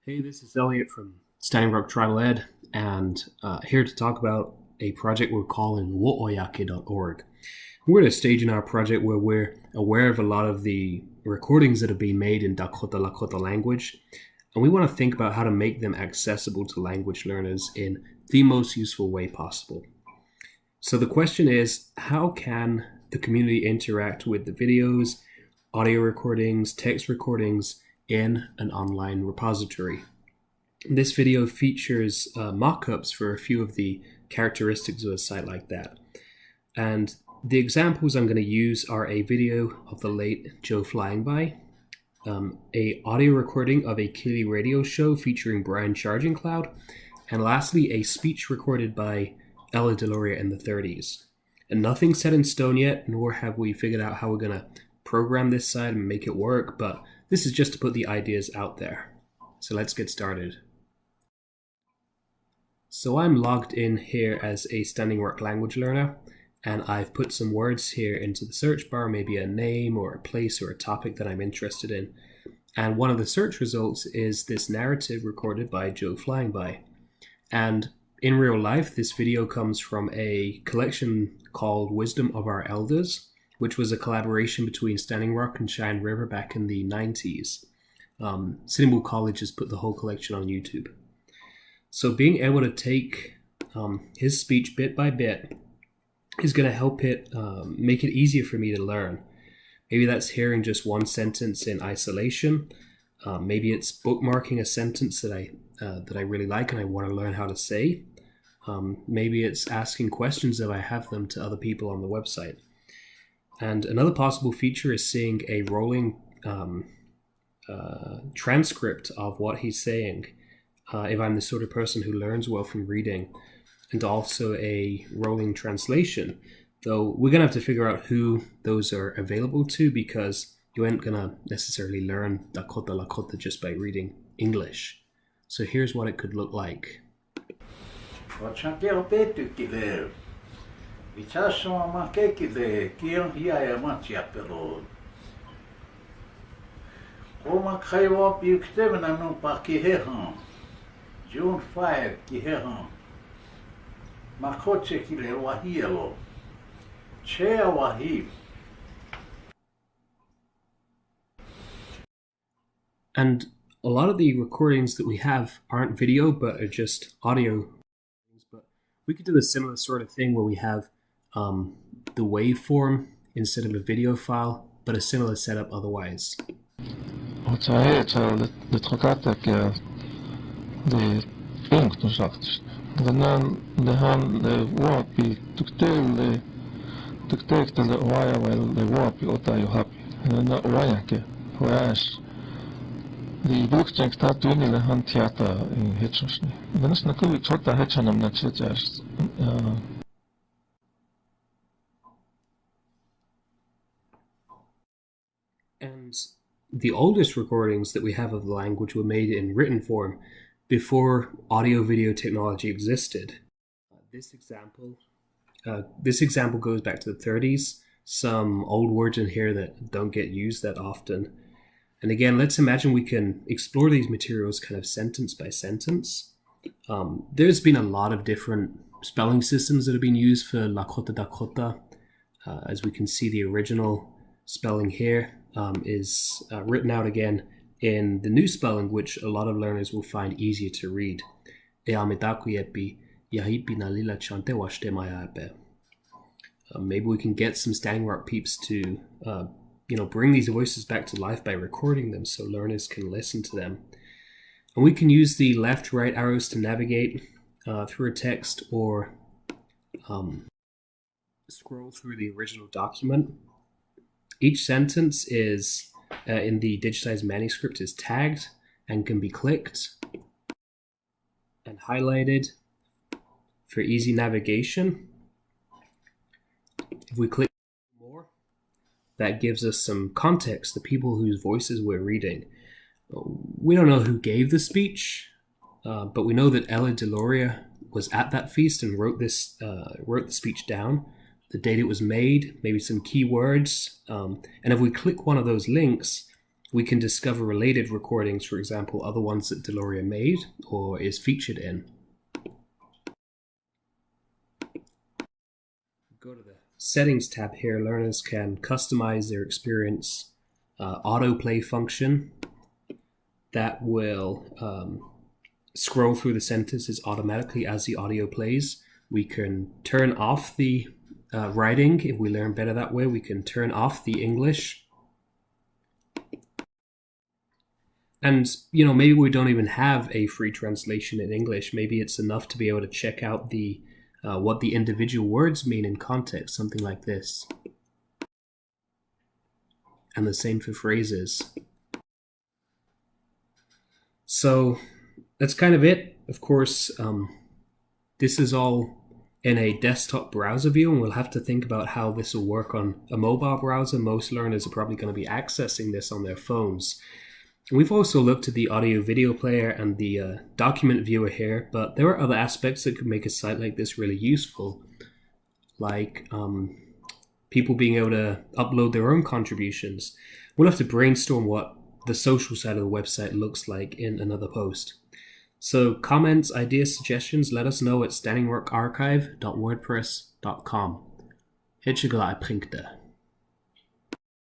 Hey, this is Elliot from Standing Rock Tribal Ed, and here to talk about a project we're calling wo'oyake.org. We're at a stage in our project where we're aware of a lot of the recordings that have been made in Dakota Lakota language, and we want to think about how to make them accessible to language learners in the most useful way possible. So the question is, how can the community interact with the videos, audio recordings, text recordings in an online repository? This video features mock-ups for a few of the characteristics of a site like that. And the examples I'm going to use are a video of the late Joe Flying By, a audio recording of a Kili radio show featuring Brian Charging Cloud, and lastly, a speech recorded by Ella Deloria in the 30s. And nothing's set in stone yet, nor have we figured out how we're going to program this site and make it work, but this is just to put the ideas out there. So let's get started. So I'm logged in here as a Standing Rock language learner, and I've put some words here into the search bar, maybe a name or a place or a topic that I'm interested in. And one of the search results is this narrative recorded by Joe Flying By. And in real life, this video comes from a collection called Wisdom of Our Elders, which was a collaboration between Standing Rock and Cheyenne River back in the 90s. Sitting Bull College has put the whole collection on YouTube. So being able to take his speech bit by bit is going to help it make it easier for me to learn. Maybe that's hearing just one sentence in isolation. Maybe it's bookmarking a sentence that I really like and I want to learn how to say. Maybe it's asking questions if I have them to other people on the website. And another possible feature is seeing a rolling transcript of what he's saying, if I'm the sort of person who learns well from reading, and also a rolling translation. Though we're going to have to figure out who those are available to, because you ain't going to necessarily learn Dakota Lakota just by reading English. So here's what it could look like. June 5 kihehan makoche kile wahielo chea wahi. And a lot of the recordings that we have aren't video but are just audio. But we could do a similar sort of thing where we have the waveform instead of a video file, but a similar setup otherwise. Det punkt och sagt. Det han det vapi tuktel det oaya väl det vapi ota ju happy. Na oaya ke hoas. Det bukstänk statu in det han teater i hetchosni. Men det snackar vi chota hetchanam na chechas. And the oldest recordings that we have of the language were made in written form before audio-video technology existed. This example goes back to the 30s. Some old words in here that don't get used that often. And again, let's imagine we can explore these materials kind of sentence by sentence. There's been a lot of different spelling systems that have been used for Lakota Dakota. As we can see, the original spelling here is written out again in the new spelling, which a lot of learners will find easier to read. Maybe we can get some Standing Rock peeps to bring these voices back to life by recording them so learners can listen to them. And we can use the left, right arrows to navigate through a text or scroll through the original document. Each sentence is in the digitized manuscript is tagged and can be clicked and highlighted for easy navigation. If we click more, that gives us some context, the people whose voices we're reading. We don't know who gave the speech, but we know that Ella Deloria was at that feast and wrote the speech down, the date it was made, maybe some keywords. And if we click one of those links, we can discover related recordings, for example, other ones that Deloria made or is featured in. Go to the Settings tab here. Learners can customize their experience autoplay function that will scroll through the sentences automatically as the audio plays. We can turn off the writing if we learn better that way. We can turn off the English. And, maybe we don't even have a free translation in English. Maybe it's enough to be able to check out the what the individual words mean in context, something like this. And the same for phrases. So that's kind of it. Of course, this is all in a desktop browser view, and we'll have to think about how this will work on a mobile browser. Most learners are probably going to be accessing this on their phones. We've also looked at the audio video player and the document viewer here, but there are other aspects that could make a site like this really useful, like people being able to upload their own contributions. We'll have to brainstorm what the social side of the website looks like in another post. So comments, ideas, suggestions, let us know at standingrockarchive.wordpress.com. Het je glad, Prinkte.